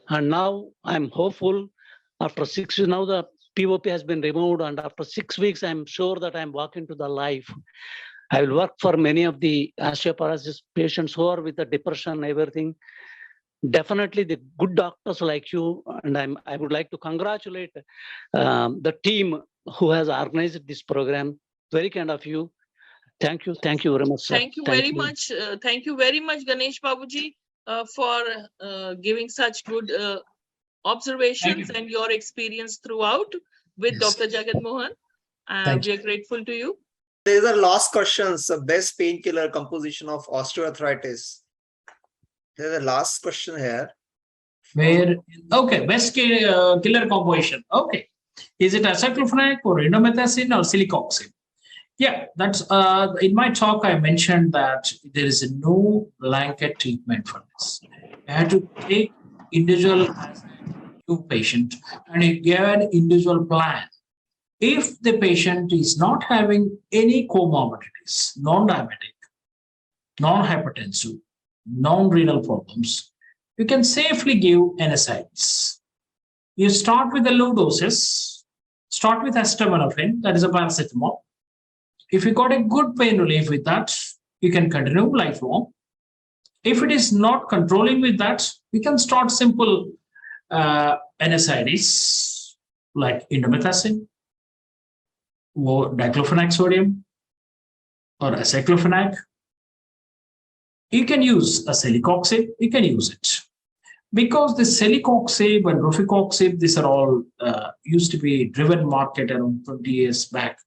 Speaker 4: And now I'm hopeful after 6 weeks, now the POP has been removed. And after 6 weeks, I'm sure that I'm walking to the life. I will work for many of the osteoporosis patients who are with the depression, everything. Definitely the good doctors like you, and I would like to congratulate the team who has organized this program. Very kind of you. Thank you very much, sir.
Speaker 1: Thank you very much. Thank you very much, Ganesh Babuji, for giving such good observations and your experience throughout with
Speaker 2: Yes.
Speaker 1: Dr. Jagan Mohan.
Speaker 2: Thank
Speaker 1: We are grateful to you.
Speaker 5: These are last questions. The best painkiller composition of osteoarthritis. There's a last question here.
Speaker 2: Where, okay, best killer composition. Okay. Is it aceclofenac or indomethacin or celecoxib? Yeah, that's in my talk, I mentioned that there is no blanket treatment for this. You have to take individual as a new patient and you give an individual plan. If the patient is not having any comorbidities, non-diabetic, non-hypertensive, non-renal problems, you can safely give NSAIDs. You start with the low doses, start with acetaminophen, that is a paracetamol. If you got a good pain relief with that, you can continue lifelong. If it is not controlling with that, we can start simple NSAIDs like indomethacin, or diclofenac sodium, or aceclofenac. You can use a celecoxib, you can use it. Because the celecoxib and rofecoxib, these are all used to be driven market around 20 years back.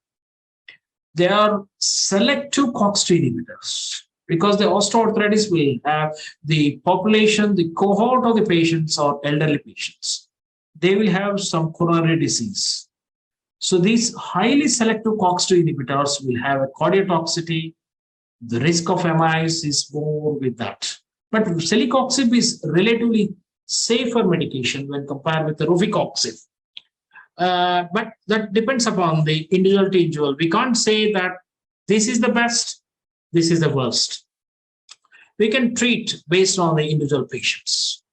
Speaker 2: They are selective COX-2 inhibitors because the osteoarthritis will have the population, the cohort of the patients are elderly patients. They will have some coronary disease. So these highly selective COX-2 inhibitors will have a cardiotoxicity. The risk of MIs is more with that. But celecoxib is relatively safer medication when compared with the rofecoxib. But that depends upon the individual to individual. We can't say that this is the best, this is the worst. We can treat based on the individual patients.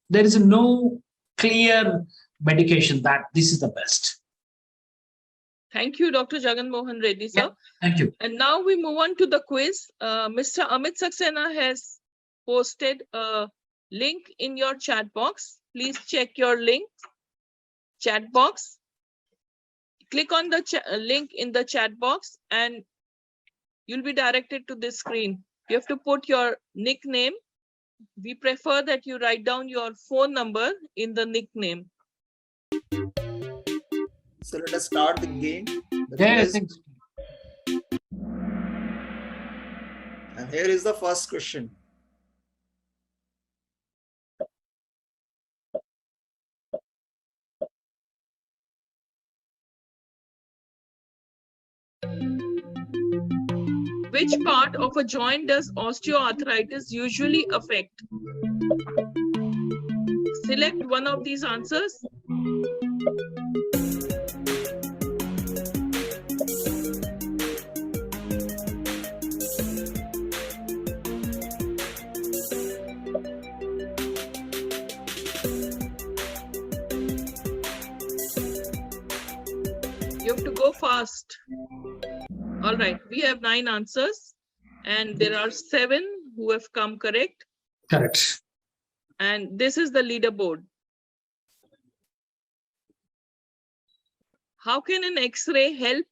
Speaker 2: There is no clear medication that this is the best.
Speaker 1: Thank you, Dr. Jagan Mohan Reddy, sir.
Speaker 2: Yeah, thank you.
Speaker 1: And now we move on to the quiz. Mr. Amit Saxena has posted a link in your chat box. Please check your link, chat box. Click on the link in the chat box and you'll be directed to this screen. You have to put your nickname. We prefer that you write down your phone number in the nickname.
Speaker 5: So let us start the game.
Speaker 2: Yeah, I think so.
Speaker 5: And here is the first question.
Speaker 1: Which part of a joint does osteoarthritis usually affect? Select one of these answers. You have to go fast. All right, we have 9 answers. And there are 7 who have come correct.
Speaker 2: Correct.
Speaker 1: And this is the leaderboard. How can an X-ray help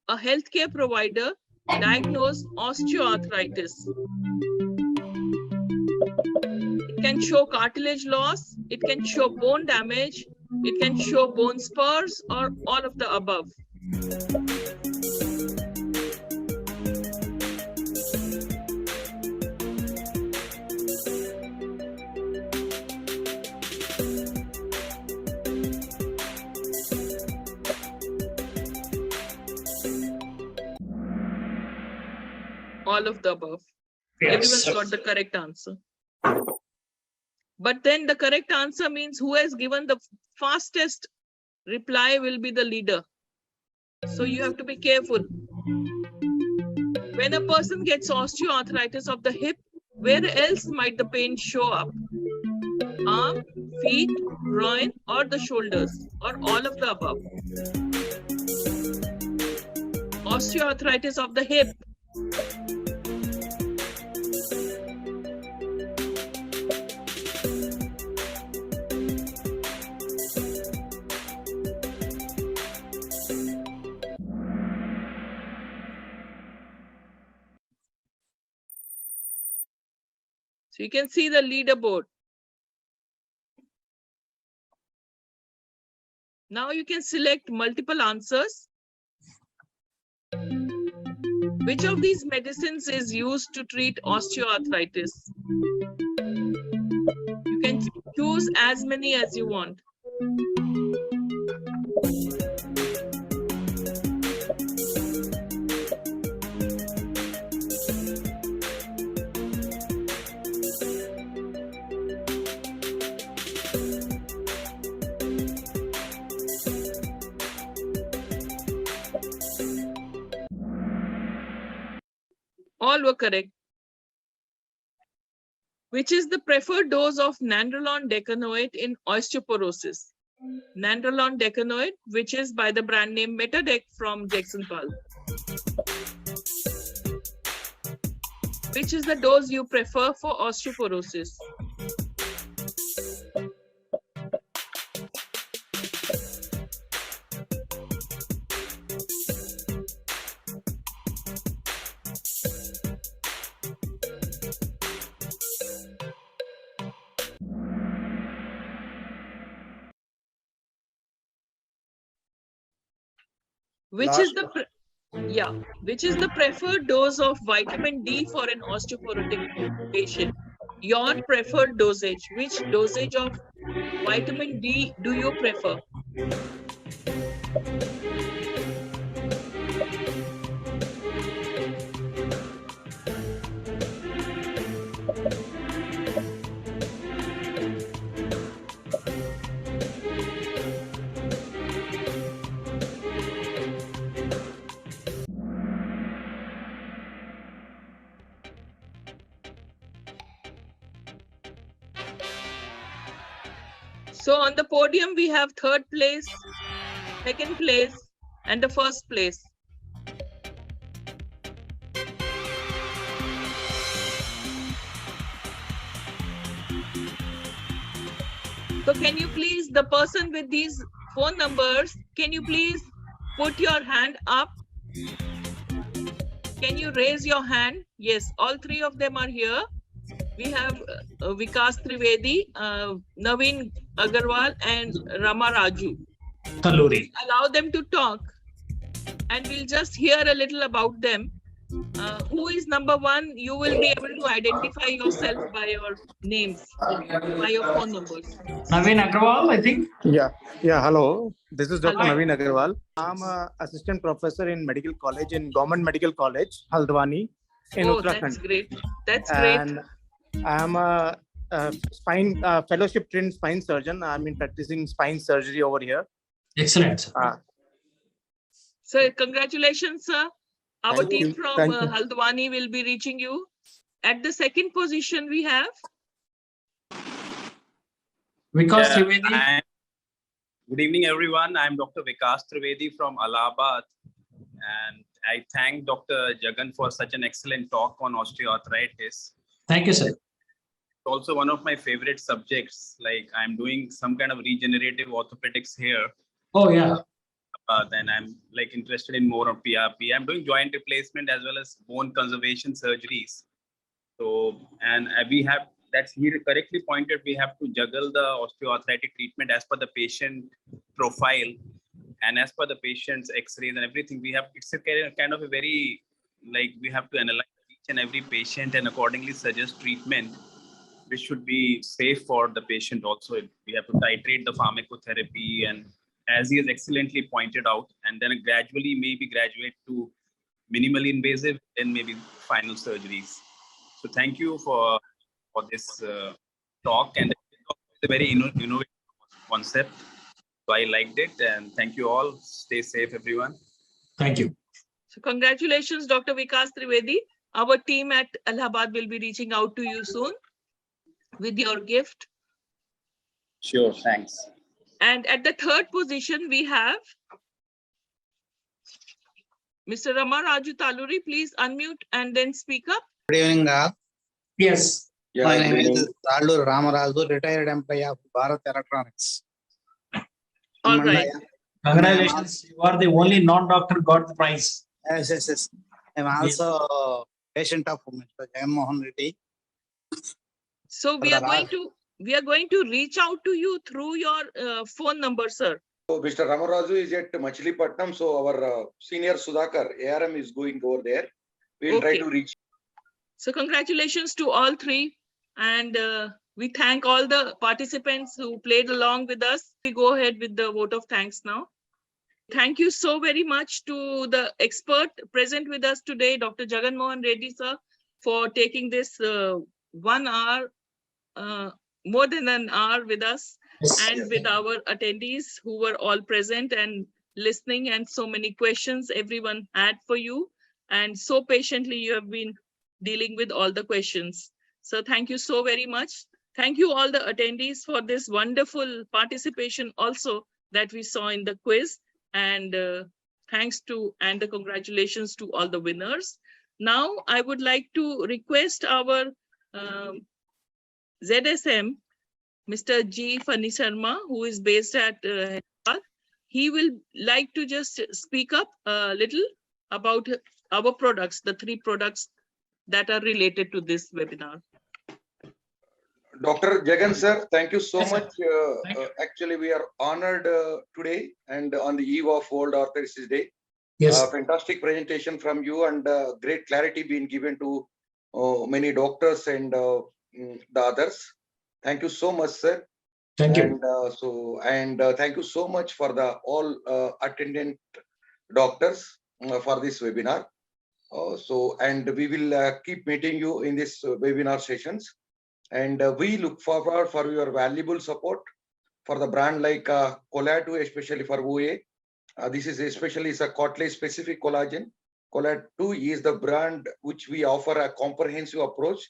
Speaker 1: a healthcare provider diagnose osteoarthritis? It can show cartilage loss, it can show bone damage, it can show bone spurs, or all of the above. All of the above. Everyone's got the correct answer. But then the correct answer means who has given the fastest reply will be the leader. So you have to be careful. When a person gets osteoarthritis of the hip, where else might the pain show up? Arm, feet, groin, or the shoulders, or all of the above? Osteoarthritis of the hip. So you can see the leaderboard. Now you can select multiple answers. Which of these medicines is used to treat osteoarthritis? You can choose as many as you want. All were correct. Which is the preferred dose of nandrolone decanoate in osteoporosis? Nandrolone decanoate, which is by the brand name Metadec from Jagsonpal. Which is the dose you prefer for osteoporosis? Which is the which is the preferred dose of vitamin D for an osteoporotic patient? Your preferred dosage. Which dosage of vitamin D do you prefer? So on the podium, we have 3rd place, 2nd place, and the 1st place. So can you please, the person with these phone numbers, can you please put your hand up? Can you raise your hand? Yes, all 3 of them are here. We have Vikas Trivedi, Naveen Agarwal, and Rama Raju.
Speaker 2: Taluri.
Speaker 1: Allow them to talk, and we'll just hear a little about them. Who is number 1? You will be able to identify yourself by your names, by your phone numbers.
Speaker 2: Naveen Agrawal, I think.
Speaker 6: Yeah. Hello. This is Dr.
Speaker 1: Hello.
Speaker 6: Naveen Agarwal. I'm an assistant professor in medical college in Government Medical College, Haldwani, in Uttarakhand.
Speaker 1: That's great. That's great.
Speaker 6: And I'm a spine fellowship trained spine surgeon. I'm in practicing spine surgery over here.
Speaker 2: Excellent.
Speaker 1: So congratulations, sir. Our
Speaker 6: Thank
Speaker 1: team
Speaker 6: you.
Speaker 1: from
Speaker 6: Thank you.
Speaker 1: Haldwani will be reaching you. At the 2nd position, we have
Speaker 2: Vikas Trivedi.
Speaker 7: Good evening, everyone. I'm Dr. Vikas Trivedi from Allahabad. And I thank Dr. Jagan for such an excellent talk on osteoarthritis.
Speaker 2: Thank you, sir.
Speaker 7: Also one of my favorite subjects. Like I'm doing some kind of regenerative orthopedics here.
Speaker 2: Oh, yeah.
Speaker 7: Then I'm like interested in more of PRP. I'm doing joint replacement as well as bone conservation surgeries. So, and we have, that's he correctly pointed, we have to juggle the osteoarthritic treatment as per the patient profile and as per the patient's x-rays and everything. We have, it's a kind of a very, like we have to analyze each and every patient and accordingly suggest treatment, which should be safe for the patient also. We have to titrate the pharmacotherapy and as he has excellently pointed out, and then gradually maybe graduate to minimally invasive and maybe final surgeries. So thank you for this talk, and it's a very innovative concept. So I liked it, and thank you all. Stay safe, everyone.
Speaker 2: Thank you.
Speaker 1: So congratulations, Dr. Vikas Trivedi. Our team at Allahabad will be reaching out to you soon with your gift.
Speaker 7: Sure, thanks.
Speaker 1: And at the third position, we have Mr. Ramaraju Taluri. Please unmute and then speak up.
Speaker 3: Good evening, all.
Speaker 2: Yes.
Speaker 3: My name is Talur Ramaraju, retired employee of Bharat Electronics.
Speaker 1: All right.
Speaker 2: Congratulations. You are the only non-doctor got the prize.
Speaker 3: Yes. I'm also patient of Mr. Jagan Mohan Reddy.
Speaker 1: So we are going to reach out to you through your phone number, sir.
Speaker 8: So Mr. Ramaraju is at Machilipatnam. So our senior Sudhakar, ARM, is going over there. We'll try to reach.
Speaker 1: So congratulations to all three. And we thank all the participants who played along with us. We go ahead with the vote of thanks now. Thank you so very much to the expert present with us today, Dr. Jagan Mohan Reddy, sir, for taking this 1 hour, more than an hour with us, and with our attendees who were all present and listening, and so many questions everyone had for you. And so patiently you have been dealing with all the questions. So thank you so very much. Thank you all the attendees for this wonderful participation also that we saw in the quiz. And thanks to and the congratulations to all the winners. Now I would like to request our ZSM, Mr. G. Fani Sharma, who is based at Hyderabad. He will like to just speak up a little about our products, the 3 products that are related to this webinar.
Speaker 8: Dr. Jagan sir, thank you so
Speaker 2: Yes, sir.
Speaker 8: much. Actually, we are honored today and on the eve of World Arthritis Day.
Speaker 2: Yes.
Speaker 8: Fantastic presentation from you and great clarity being given to many doctors and the others. Thank you so much, sir.
Speaker 2: Thank you.
Speaker 8: And thank you so much for the all attendant doctors for this webinar. And we will keep meeting you in this webinar sessions. And we look forward for your valuable support for the brand like Colla, especially for OA. This is especially a Cartilage specific collagen. Colla 2 is the brand which we offer a comprehensive approach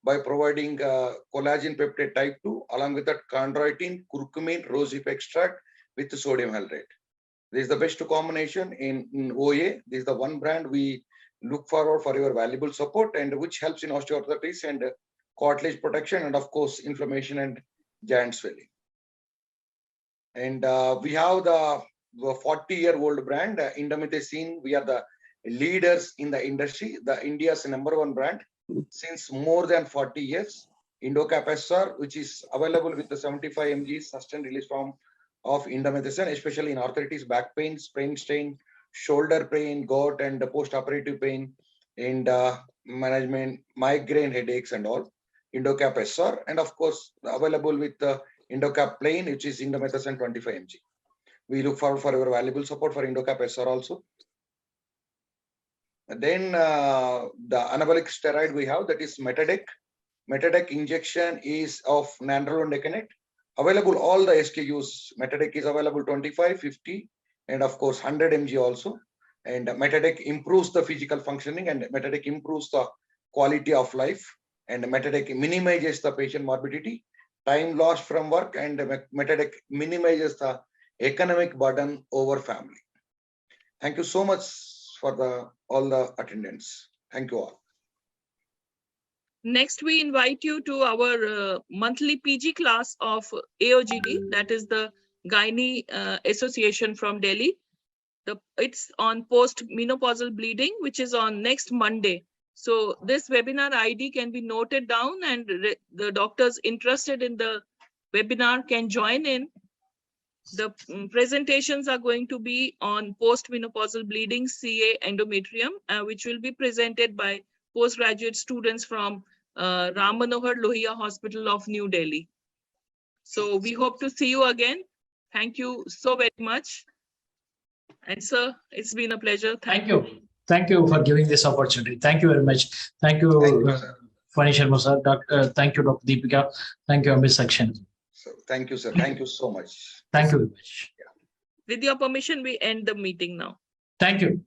Speaker 8: by providing collagen peptide type 2 along with that chondroitin, curcumin, rosehip extract with sodium hyalurate. This is the best combination in OA. This is the one brand we look forward for your valuable support and which helps in osteoarthritis and cartilage protection and of course inflammation and joint swelling. And we have the 40-year-old brand Indomethacin. We are the leaders in the industry, the India's #1 brand since more than 40 years. Indocap SR, which is available with the 75 mg sustained release form of Indomethacin, especially in arthritis, back pain, sprain strain, shoulder pain, gout and post-operative pain, and management, migraine, headaches and all. Indocap SR, and of course available with the Indocap plain, which is Indomethacin 25 mg. We look forward for your valuable support for Indocap SR also. And then the anabolic steroid we have, that is Metadec. Metadec injection is of nandrolone decanate. Available all the SKUs. Metadec is available 25, 50, and of course 100 mg also. And Metadec improves the physical functioning, and Metadec improves the quality of life, and Metadec minimizes the patient morbidity, time lost from work, and Metadec minimizes the economic burden over family. Thank you so much for all the attendants. Thank you all.
Speaker 1: Next, we invite you to our monthly PG class of AOGD, that is the Gynae Association from Delhi. It's on post-menopausal bleeding, which is on next Monday. So this webinar ID can be noted down, and the doctors interested in the webinar can join in. The presentations are going to be on post-menopausal bleeding, CA, endometrium, which will be presented by postgraduate students from Ram Manohar Lohia Hospital of New Delhi. So we hope to see you again. Thank you so very much. And sir, it's been a pleasure.
Speaker 2: Thank you. Thank you for giving this opportunity. Thank you very much. Thank you, Fani Sharma sir. Thank you, Dr. Deepika. Thank you, Ms. Section.
Speaker 8: So thank you, sir. Thank you so much.
Speaker 2: Thank you very much.
Speaker 1: With your permission, we end the meeting now.
Speaker 2: Thank you.